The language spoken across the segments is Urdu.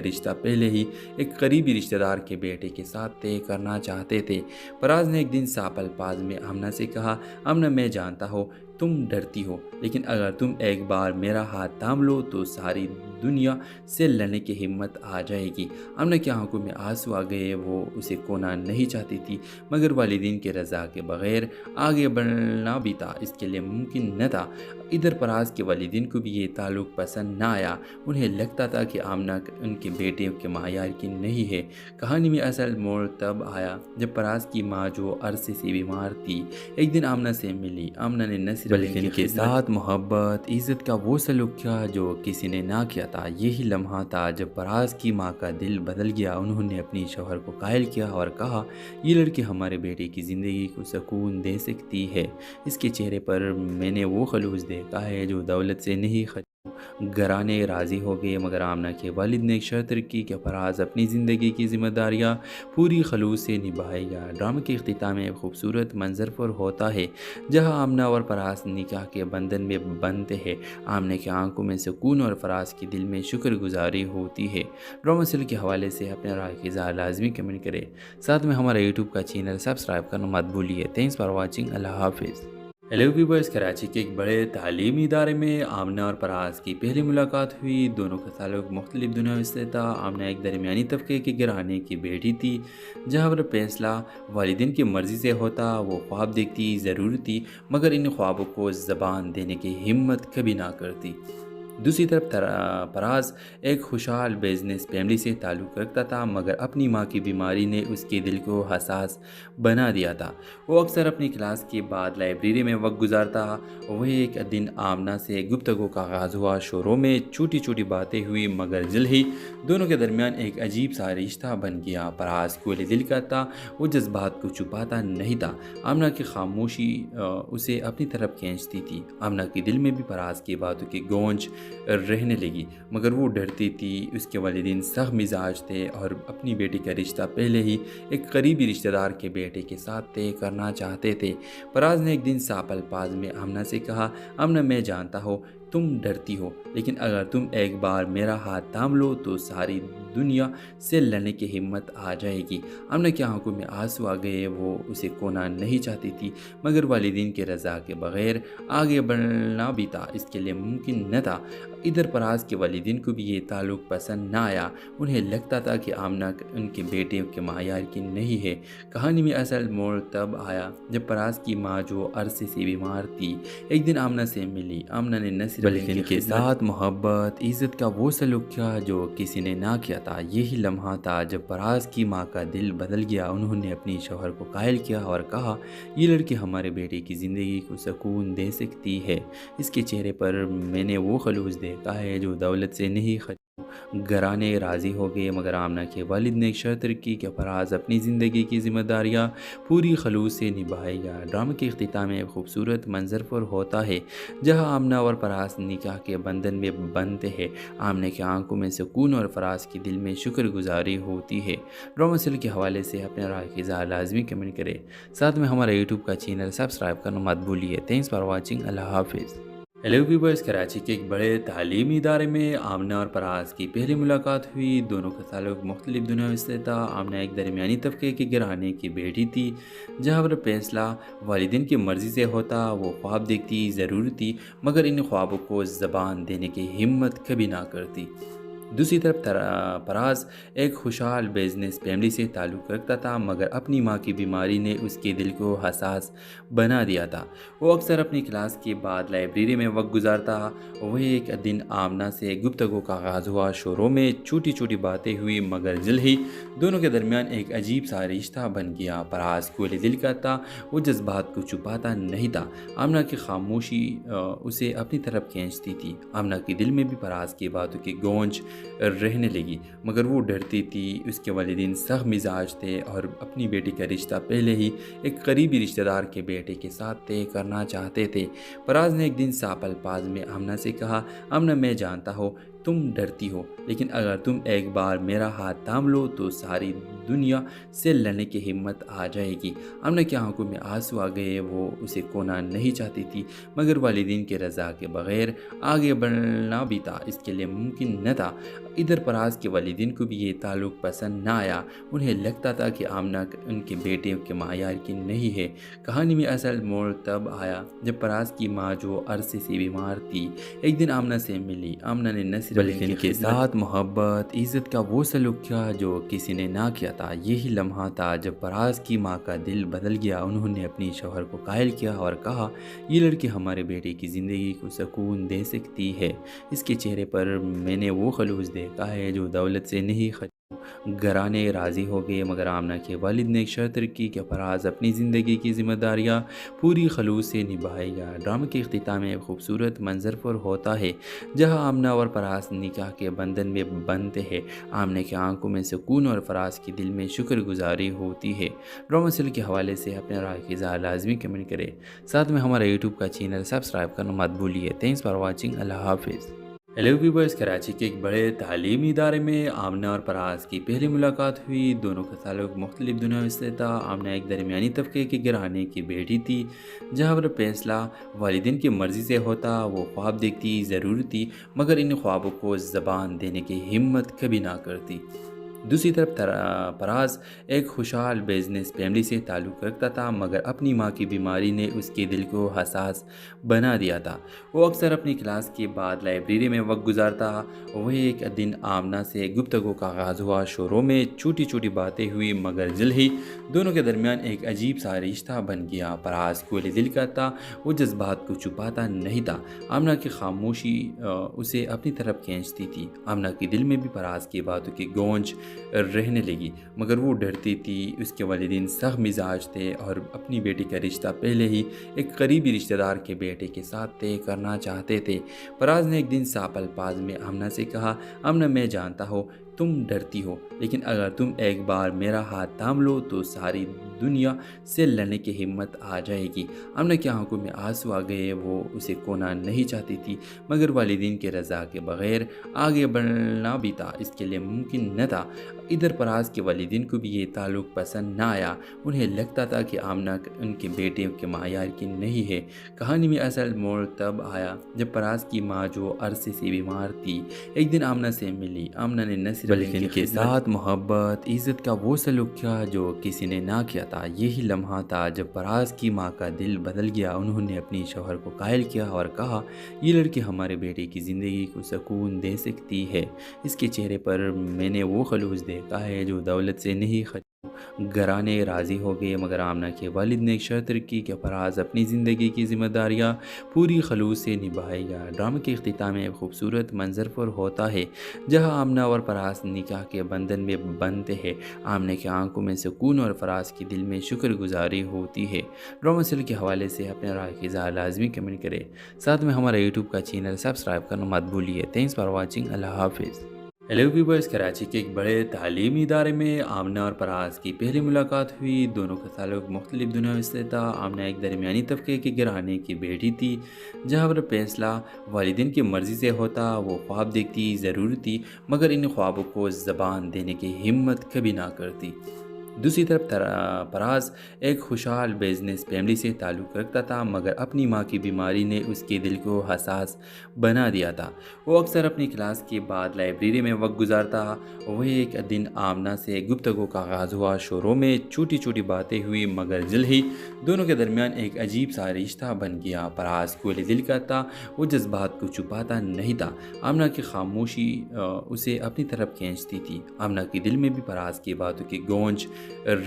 رشتہ پہلے ہی ایک قریبی رشتہ دار کے بیٹے کے ساتھ طے کرنا چاہتے تھے۔ فراز نے ایک دن صاف الفاظ میں آمنہ سے کہا، آمنہ میں جانتا ہوں تم ڈرتی ہو، لیکن اگر تم ایک بار میرا ہاتھ تھام لو تو ساری دنیا سے لڑنے کی ہمت آ جائے گی۔ آمنہ کی آنکھوں میں آنسو آ گئے، وہ اسے کھونا نہیں چاہتی تھی، مگر والدین کے رضا کے بغیر آگے بڑھنا بھی تھا اس کے لیے ممکن نہ تھا۔ ادھر فراز کے والدین کو بھی یہ تعلق پسند نہ آیا، انہیں لگتا تھا کہ آمنہ ان کے بیٹے کے معیار کی نہیں ہے۔ کہانی میں اصل موڑ تب آیا جب فراز کی ماں، جو عرصے سے بیمار تھی، ایک دن آمنہ سے ملی۔ آمنہ نے نہ صرف بلکہ ان کے ساتھ محبت، عزت کا وہ سلوک کیا جو کسی نے نہ کیا تھا۔ یہی لمحہ تھا جب فراز کی ماں کا دل بدل گیا۔ انہوں نے اپنی شوہر کو قائل کیا اور کہا، یہ لڑکی ہمارے بیٹے کی زندگی کو سکون دے سکتی ہے۔ اس کے چہرے پر میں نے وہ خلوص دیکھا ہے جو دولت سے نہیں۔ گھرانے راضی ہو گئے، مگر آمنہ کے والد نے ایک شرط رکھی کہ فراز اپنی زندگی کی ذمہ داریاں پوری خلوص سے نبھائے گا۔ ڈرامے کے اختتام میں ایک خوبصورت منظر پر ہوتا ہے جہاں آمنہ اور فراز نکاح کے بندھن میں بندھتے ہیں۔ آمنہ کی آنکھوں میں سکون اور فراز کے دل میں شکر گزاری ہوتی ہے۔ ڈرامہ سیریل کے حوالے سے اپنے رائے کی اظہار لازمی کمنٹ کریں، ساتھ میں ہمارا یوٹیوب کا چینل سبسکرائب کرنا مت بھولیے۔ تھینکس فار واچنگ، اللہ حافظ۔ ہیلو ویورز، کراچی کے ایک بڑے تعلیمی ادارے میں آمنہ اور فراز کی پہلی ملاقات ہوئی۔ دونوں کا تعلق مختلف دنیاوں سے تھا۔ آمنہ ایک درمیانی طبقے کے گھرانے کی بیٹی تھی، جہاں پر فیصلہ والدین کی مرضی سے ہوتا۔ وہ خواب دیکھتی ضرور تھی، مگر ان خوابوں کو زبان دینے کی ہمت کبھی نہ کرتی۔ دوسری طرف فراز ایک خوشحال بزنس فیملی سے تعلق رکھتا تھا، مگر اپنی ماں کی بیماری نے اس کے دل کو حساس بنا دیا تھا۔ وہ اکثر اپنی کلاس کے بعد لائبریری میں وقت گزارتا۔ وہ ایک دن آمنہ سے گفتگو کا آغاز ہوا۔ شروع میں چھوٹی چھوٹی باتیں ہوئی، مگر جلد ہی دونوں کے درمیان ایک عجیب سا رشتہ بن گیا۔ فراز کھلے دل کا تھا، وہ جذبات کو چھپاتا نہیں تھا۔ آمنہ کی خاموشی اسے اپنی طرف کھینچتی تھی۔ آمنہ کے دل میں بھی فراز کی باتوں کی گونج رہنے لگی، مگر وہ ڈرتی تھی۔ اس کے والدین سخت مزاج تھے اور اپنی بیٹی کا رشتہ پہلے ہی ایک قریبی رشتہ دار کے بیٹے کے ساتھ طے کرنا چاہتے تھے۔ فراز نے ایک دن صاف الفاظ میں آمنہ سے کہا، آمنہ میں جانتا ہوں تم ڈرتی ہو، لیکن اگر تم ایک بار میرا ہاتھ تھام لو تو ساری دنیا سے لڑنے کی ہمت آ جائے گی۔ آمنہ کی آنکھوں میں آنسو آ گئے، وہ اسے کھونا نہیں چاہتی تھی، مگر والدین کے رضا کے بغیر آگے بڑھنا بھی تھا اس کے لیے ممکن نہ تھا۔ ادھر فراز کے والدین کو بھی یہ تعلق پسند نہ آیا، انہیں لگتا تھا کہ آمنہ ان کے بیٹے کے معیار کی نہیں ہے۔ کہانی میں اصل موڑ تب آیا جب فراز کی ماں، جو عرصے سے بیمار تھی، ایک دن آمنہ سے ملی۔ آمنہ نے نہ صرف بلکہ ان کے ساتھ محبت، عزت کا وہ سلوک کیا جو کسی نے نہ کیا تھا۔ یہی لمحہ تھا جب فراز کی ماں کا دل بدل گیا۔ انہوں نے اپنی شوہر کو قائل کیا اور کہا، یہ لڑکی ہمارے بیٹے کی زندگی کو سکون دے سکتی ہے۔ اس کے چہرے پر میں نے وہ خلوص دیکھا ہے جو دولت سے نہیں۔ گھرانے راضی ہو گئے، مگر آمنہ کے والد نے ایک شرط رکھی کہ فراز اپنی زندگی کی ذمہ داریاں پوری خلوص سے نبھائے گا۔ ڈرامے کے اختتام میں ایک خوبصورت منظر پر ہوتا ہے جہاں آمنہ اور فراز نکاح کے بندھن میں بندھتے ہیں۔ آمنہ کی آنکھوں میں سکون اور فراز کے دل میں شکر گزاری ہوتی ہے۔ ڈرامہ سیریل کے حوالے سے اپنے رائے کی اظہار لازمی کمنٹ کریں، ساتھ میں ہمارا یوٹیوب کا چینل سبسکرائب کرنا مت بھولیے۔ تھینکس فار واچنگ، اللہ حافظ۔ ہیلو ویورز، کراچی کے ایک بڑے تعلیمی ادارے میں آمنہ اور فراز کی پہلی ملاقات ہوئی۔ دونوں کا تعلق مختلف دنیاوں سے تھا۔ آمنہ ایک درمیانی طبقے کے گھرانے کی بیٹی تھی، جہاں پر فیصلہ والدین کی مرضی سے ہوتا۔ وہ خواب دیکھتی ضرور تھی، مگر ان خوابوں کو زبان دینے کی ہمت کبھی نہ کرتی۔ دوسری طرف فراز ایک خوشحال بزنس فیملی سے تعلق رکھتا تھا، مگر اپنی ماں کی بیماری نے اس کے دل کو حساس بنا دیا تھا۔ وہ اکثر اپنی کلاس کے بعد لائبریری میں وقت گزارتا۔ وہ ایک دن آمنہ سے گفتگو کا آغاز ہوا۔ شروع میں چھوٹی چھوٹی باتیں ہوئی، مگر جلد ہی دونوں کے درمیان ایک عجیب سا رشتہ بن گیا۔ فراز کھلے دل کا تھا، وہ جذبات کو چھپاتا نہیں تھا۔ آمنہ کی خاموشی اسے اپنی طرف کھینچتی تھی۔ آمنہ کے دل میں بھی فراز کی باتوں کی گونج رہنے لگی، مگر وہ ڈرتی تھی۔ اس کے والدین سخت مزاج تھے اور اپنی بیٹی کا رشتہ پہلے ہی ایک قریبی رشتہ دار کے بیٹے کے ساتھ طے کرنا چاہتے تھے۔ فراز نے ایک دن صاف الفاظ میں آمنہ سے کہا، آمنہ میں جانتا ہوں تم ڈرتی ہو، لیکن اگر تم ایک بار میرا ہاتھ تھام لو تو ساری دنیا سے لڑنے کی ہمت آ جائے گی۔ آمنہ کی آنکھوں میں آنسو آ گئے، وہ اسے کھونا نہیں چاہتی تھی، مگر والدین کی رضا کے بغیر آگے بڑھنا بھی تھا اس کے لیے ممکن نہ تھا۔ ادھر فراز کے والدین کو بھی یہ تعلق پسند نہ آیا، انہیں لگتا تھا کہ آمنہ ان کے بیٹے کے معیار کی نہیں ہے۔ کہانی میں اصل موڑ تب آیا جب فراز کی ماں، جو عرصے سے بیمار تھی، ایک دن آمنہ سے ملی۔ آمنہ نے نہ صرف بلکہ ان کے ساتھ محبت، عزت کا وہ سلوک کیا جو کسی نے نہ کیا تھا۔ یہی لمحہ تھا جب فراز کی ماں کا دل بدل گیا۔ انہوں نے اپنی شوہر کو قائل کیا اور کہا، یہ لڑکی ہمارے بیٹے کی زندگی کو سکون دے سکتی ہے۔ اس کے چہرے پر میں نے وہ خلوص دیکھا ہے جو دولت سے نہیں خرید۔ گھرانے راضی ہو گئے، مگر آمنہ کے والد نے ایک شرط رکھی کہ فراز اپنی زندگی کی ذمہ داریاں پوری خلوص سے نبھائے گا۔ ڈرامے کے اختتام میں ایک خوبصورت منظر پر ہوتا ہے جہاں آمنہ اور فراز نکاح کے بندھن میں بندھتے ہیں۔ آمنہ کی آنکھوں میں سکون اور فراز کے دل میں شکر گزاری ہوتی ہے۔ ڈرامہ سیریل کے حوالے سے اپنے رائے کی اظہار لازمی کمنٹ کریں، ساتھ میں ہمارا یوٹیوب کا چینل سبسکرائب کرنا مت بھولیے۔ تھینکس فار واچنگ، اللہ حافظ۔ ہیلو ویورز، کراچی کے ایک بڑے تعلیمی ادارے میں آمنہ اور فراز کی پہلی ملاقات ہوئی۔ دونوں کا تعلق مختلف دنیاوں سے تھا۔ آمنہ ایک درمیانی طبقے کے گھرانے کی بیٹی تھی، جہاں پر فیصلہ والدین کی مرضی سے ہوتا۔ وہ خواب دیکھتی ضرور تھی، مگر ان خوابوں کو زبان دینے کی ہمت کبھی نہ کرتی۔ دوسری طرف فراز ایک خوشحال بزنس فیملی سے تعلق رکھتا تھا، مگر اپنی ماں کی بیماری نے اس کے دل کو حساس بنا دیا تھا۔ وہ اکثر اپنی کلاس کے بعد لائبریری میں وقت گزارتا۔ وہ ایک دن آمنہ سے گفتگو کا آغاز ہوا۔ شروع میں چھوٹی چھوٹی باتیں ہوئی، مگر جلد ہی دونوں کے درمیان ایک عجیب سا رشتہ بن گیا۔ فراز کھلے دل کا تھا، وہ جذبات کو چھپاتا نہیں تھا۔ آمنہ کی خاموشی اسے اپنی طرف کھینچتی تھی۔ آمنہ کے دل میں بھی فراز کی باتوں کی گونج رہنے لگی، مگر وہ ڈرتی تھی۔ اس کے والدین سخت مزاج تھے اور اپنی بیٹی کا رشتہ پہلے ہی ایک قریبی رشتہ دار کے بیٹے کے ساتھ طے کرنا چاہتے تھے۔ فراز نے ایک دن صاف الفاظ میں آمنہ سے کہا، آمنہ میں جانتا ہوں تم ڈرتی ہو، لیکن اگر تم ایک بار میرا ہاتھ تھام لو تو ساری دنیا سے لڑنے کی ہمت آ جائے گی۔ آمنہ کی آنکھوں میں آنسو آ گئے، وہ اسے کھونا نہیں چاہتی تھی، مگر والدین کی رضا کے بغیر آگے بڑھنا بھی تھا اس کے لیے ممکن نہ تھا۔ ادھر فراز کے والدین کو بھی یہ تعلق پسند نہ آیا، انہیں لگتا تھا کہ آمنہ ان کے بیٹے کے معیار کی نہیں ہے۔ کہانی میں اصل موڑ تب آیا جب فراز کی ماں، جو عرصے سے بیمار تھی، ایک دن آمنہ سے ملی۔ آمنہ نے نہ صرف بلکہ ان کے ساتھ محبت، عزت کا وہ سلوک کیا جو کسی نے نہ کیا تھا۔ یہی لمحہ تھا جب فراز کی ماں کا دل بدل گیا۔ انہوں نے اپنی شوہر کو قائل کیا اور کہا، یہ لڑکی ہمارے بیٹے کی زندگی کو سکون دے سکتی ہے۔ اس کے چہرے پر میں نے وہ خلوص دیکھا ہے جو دولت سے نہیں خرید۔ گھرانے راضی ہو گئے، مگر آمنہ کے والد نے ایک شرط رکھی کہ فراز اپنی زندگی کی ذمہ داریاں پوری خلوص سے نبھائے گا۔ ڈرامے کے اختتام میں ایک خوبصورت منظر پر ہوتا ہے جہاں آمنہ اور فراز نکاح کے بندھن میں بندھتے ہیں۔ آمنہ کی آنکھوں میں سکون اور فراز کے دل میں شکر گزاری ہوتی ہے۔ ڈرامہ سیریل کے حوالے سے اپنے رائے کی اظہار لازمی کمنٹ کریں، ساتھ میں ہمارا یوٹیوب کا چینل سبسکرائب کرنا مت بھولیے۔ تھینکس فار واچنگ، اللہ حافظ۔ ہیلو ویورز، کراچی کے ایک بڑے تعلیمی ادارے میں آمنہ اور فراز کی پہلی ملاقات ہوئی۔ دونوں کا تعلق مختلف دنیاوں سے تھا۔ آمنہ ایک درمیانی طبقے کے گھرانے کی بیٹی تھی، جہاں پر فیصلہ والدین کی مرضی سے ہوتا۔ وہ خواب دیکھتی ضرور تھی، مگر ان خوابوں کو زبان دینے کی ہمت کبھی نہ کرتی۔ دوسری طرف فراز ایک خوشحال بزنس فیملی سے تعلق رکھتا تھا، مگر اپنی ماں کی بیماری نے اس کے دل کو حساس بنا دیا تھا۔ وہ اکثر اپنی کلاس کے بعد لائبریری میں وقت گزارتا۔ وہ ایک دن آمنہ سے گفتگو کا آغاز ہوا۔ شروع میں چھوٹی چھوٹی باتیں ہوئی، مگر جلد ہی دونوں کے درمیان ایک عجیب سا رشتہ بن گیا۔ فراز کھلے دل کا تھا، وہ جذبات کو چھپاتا نہیں تھا۔ آمنہ کی خاموشی اسے اپنی طرف کھینچتی تھی۔ آمنہ کے دل میں بھی فراز کی باتوں کی گونج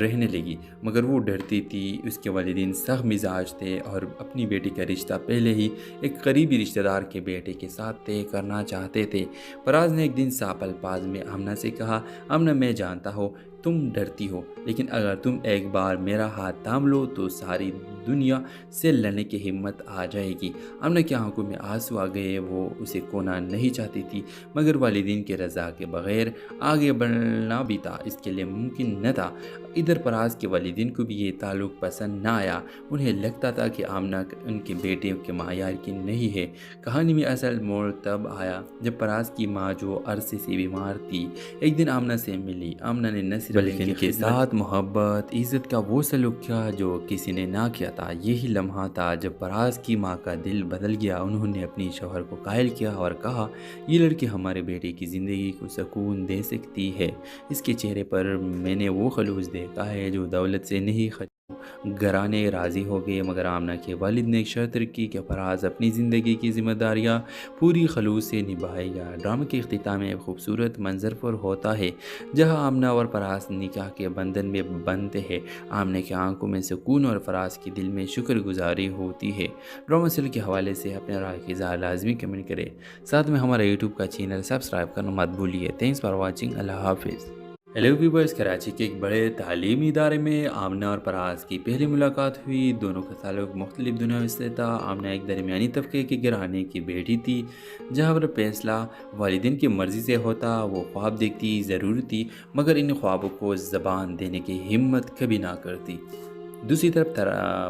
رہنے لگی، مگر وہ ڈرتی تھی۔ اس کے والدین سخت مزاج تھے اور اپنی بیٹی کا رشتہ پہلے ہی ایک قریبی رشتہ دار کے بیٹے کے ساتھ طے کرنا چاہتے تھے۔ فراز نے ایک دن صاف الفاظ میں آمنہ سے کہا، آمنہ میں جانتا ہوں تم ڈرتی ہو، لیکن اگر تم ایک بار میرا ہاتھ تھام لو تو ساری دنیا سے لڑنے کی ہمت آ جائے گی۔ آمنہ کی آنکھوں میں آنسو آ گئے، وہ اسے کھونا نہیں چاہتی تھی، مگر والدین کی رضا کے بغیر آگے بڑھنا بھی تھا اس کے لیے ممکن نہ تھا۔ ادھر فراز کے والدین کو بھی یہ تعلق پسند نہ آیا، انہیں لگتا تھا کہ آمنہ ان کے بیٹے کے معیار کی نہیں ہے۔ کہانی میں اصل موڑ تب آیا جب فراز کی ماں، جو عرصے سے بیمار تھی، ایک دن آمنہ سے ملی۔ آمنہ نے نہ صرف نصر بلکہ ان کے ساتھ محبت عزت کا وہ سلوک کیا جو کسی نے نہ کیا تھا۔ یہی لمحہ تھا جب فراز کی ماں کا دل بدل گیا۔ انہوں نے اپنی شوہر کو قائل کیا اور کہا یہ لڑکی ہمارے بیٹے کی زندگی کو سکون دے سکتی ہے۔ اس کے چہرے پر میں نے وہ خلوص دیکھا ہے جو دولت سے نہیں خرید۔ گھرانے راضی ہو گئے مگر آمنہ کے والد نے ایک شرط رکھی کہ فراز اپنی زندگی کی ذمہ داریاں پوری خلوص سے نبھائے گا۔ ڈرامے کے اختتام میں ایک خوبصورت منظر پر ہوتا ہے جہاں آمنہ اور فراز نکاح کے بندھن میں بندھتے ہیں۔ آمنہ کی آنکھوں میں سکون اور فراز کے دل میں شکر گزاری ہوتی ہے۔ ڈرامہ سیریل کے حوالے سے اپنے رائے کی اظہار لازمی کمنٹ کریں، ساتھ میں ہمارا یوٹیوب کا چینل سبسکرائب کرنا مت بھولیے۔ Thanks for watching. اللہ حافظ۔ ہیلو ویورز، کراچی کے ایک بڑے تعلیمی ادارے میں آمنہ اور فراز کی پہلی ملاقات ہوئی۔ دونوں کا تعلق مختلف دنیاوں سے تھا۔ آمنہ ایک درمیانی طبقے کے گھرانے کی بیٹی تھی جہاں پر فیصلہ والدین کی مرضی سے ہوتا۔ وہ خواب دیکھتی ضرور تھی مگر ان خوابوں کو زبان دینے کی ہمت کبھی نہ کرتی۔ دوسری طرف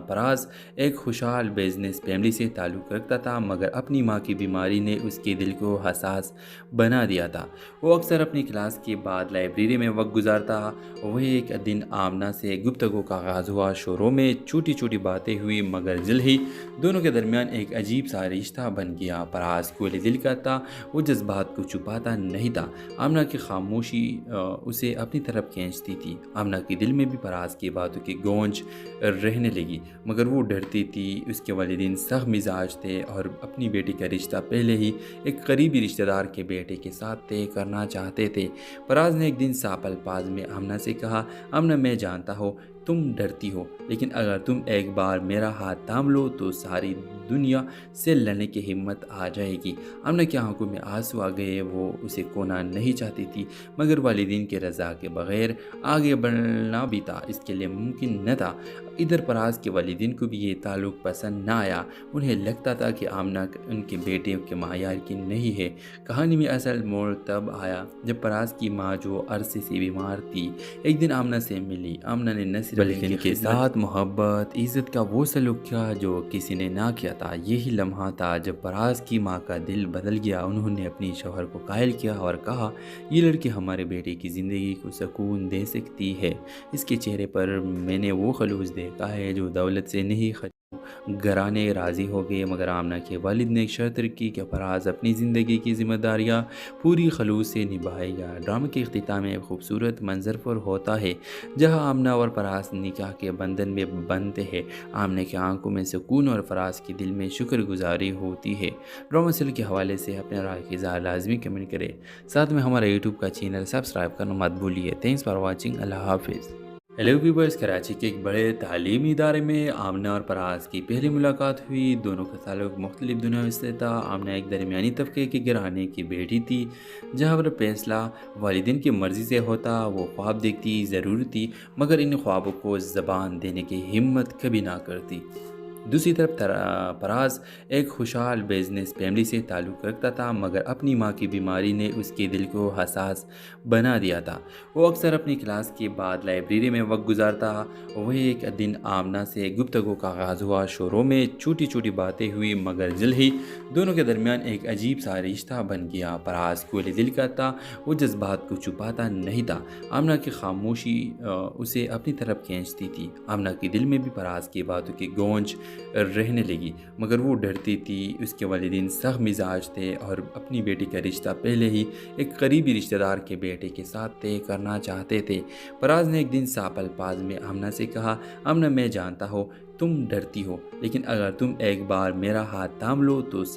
فراز ایک خوشحال بزنس فیملی سے تعلق رکھتا تھا مگر اپنی ماں کی بیماری نے اس کے دل کو حساس بنا دیا تھا۔ وہ اکثر اپنی کلاس کے بعد لائبریری میں وقت گزارتا۔ وہی ایک دن آمنہ سے گفتگو کا آغاز ہوا۔ شروع میں چھوٹی چھوٹی باتیں ہوئی مگر جلد ہی دونوں کے درمیان ایک عجیب سا رشتہ بن گیا۔ فراز کو دل کا تھا، وہ جذبات کو چھپاتا نہیں تھا۔ آمنہ کی خاموشی اسے اپنی طرف کھینچتی تھی۔ آمنہ کے دل میں بھی فراز کی باتوں کی گونج رہنے لگی مگر وہ ڈرتی تھی۔ اس کے والدین سخت مزاج تھے اور اپنی بیٹی کا رشتہ پہلے ہی ایک قریبی رشتہ دار کے بیٹے کے ساتھ طے کرنا چاہتے تھے۔ فراز نے ایک دن صاف الفاظ میں آمنہ سے کہا، آمنہ میں جانتا ہوں تم ڈرتی ہو لیکن اگر تم ایک بار میرا ہاتھ تھام لو تو ساری دنیا سے لڑنے کی ہمت آ جائے گی۔ آمنہ کی آنکھوں میں آنسو آ گئے۔ وہ اسے کھونا نہیں چاہتی تھی مگر والدین کے رضا کے بغیر آگے بڑھنا بھی تھا اس کے لیے ممکن نہ تھا۔ ادھر فراز کے والدین کو بھی یہ تعلق پسند نہ آیا۔ انہیں لگتا تھا کہ آمنہ ان کے بیٹے کے معیار کی نہیں ہے۔ کہانی میں اصل موڑ تب آیا جب فراز کی ماں جو عرصے سے بیمار تھی ایک دن آمنہ سے ملی۔ آمنہ نے نہ صرف بلکہ ان کے ساتھ محبت عزت کا وہ سلوک کیا جو کسی نے نہ کیا تھا۔ یہی لمحہ تھا جب فراز کی ماں کا دل بدل گیا۔ انہوں نے اپنی شوہر کو قائل کیا اور کہا یہ لڑکی ہمارے بیٹے کی زندگی کو سکون دے سکتی ہے۔ اس کے چہرے پر میں نے وہ خلوص دیکھا ہے جو دولت سے نہیں خرید۔ گھرانے راضی ہو گئے مگر آمنہ کے والد نے ایک شرط رکھی کہ فراز اپنی زندگی کی ذمہ داریاں پوری خلوص سے نبھائے گا۔ ڈرامے کے اختتام میں ایک خوبصورت منظر پر ہوتا ہے جہاں آمنہ اور فراز نکاح کے بندھن میں بندھتے ہیں۔ آمنہ کی آنکھوں میں سکون اور فراز کے دل میں شکر گزاری ہوتی ہے۔ ڈرامہ سیریل کے حوالے سے اپنے رائے کی اظہار لازمی کمنٹ کریں، ساتھ میں ہمارا یوٹیوب کا چینل سبسکرائب کرنا مت بھولیے۔ Thanks for watching. اللہ حافظ۔ ہیلو ویورز، کراچی کے ایک بڑے تعلیمی ادارے میں آمنہ اور فراز کی پہلی ملاقات ہوئی۔ دونوں کا تعلق مختلف دنیاوں سے تھا۔ آمنہ ایک درمیانی طبقے کے گھرانے کی بیٹی تھی جہاں پر فیصلہ والدین کی مرضی سے ہوتا۔ وہ خواب دیکھتی ضرور تھی مگر ان خوابوں کو زبان دینے کی ہمت کبھی نہ کرتی۔ دوسری طرف فراز ایک خوشحال بزنس فیملی سے تعلق رکھتا تھا مگر اپنی ماں کی بیماری نے اس کے دل کو حساس بنا دیا تھا۔ وہ اکثر اپنی کلاس کے بعد لائبریری میں وقت گزارتا۔ وہی ایک دن آمنہ سے گفتگو کا آغاز ہوا۔ شروع میں چھوٹی چھوٹی باتیں ہوئی مگر جلد ہی دونوں کے درمیان ایک عجیب سا رشتہ بن گیا۔ فراز کو دل کا تھا، وہ جذبات کو چھپاتا نہیں تھا۔ آمنہ کی خاموشی اسے اپنی طرف کھینچتی تھی۔ آمنہ کے دل میں بھی فراز کی باتوں کی گونج رہنے لگی مگر وہ ڈرتی تھی۔ اس کے والدین سخت مزاج تھے اور اپنی بیٹی کا رشتہ پہلے ہی ایک قریبی رشتہ دار کے بیٹے کے ساتھ طے کرنا چاہتے تھے۔ فراز نے ایک دن صاف الفاظ میں آمنہ سے کہا، آمنہ میں جانتا ہوں تم ڈرتی ہو لیکن اگر تم ایک بار میرا ہاتھ تھام لو تو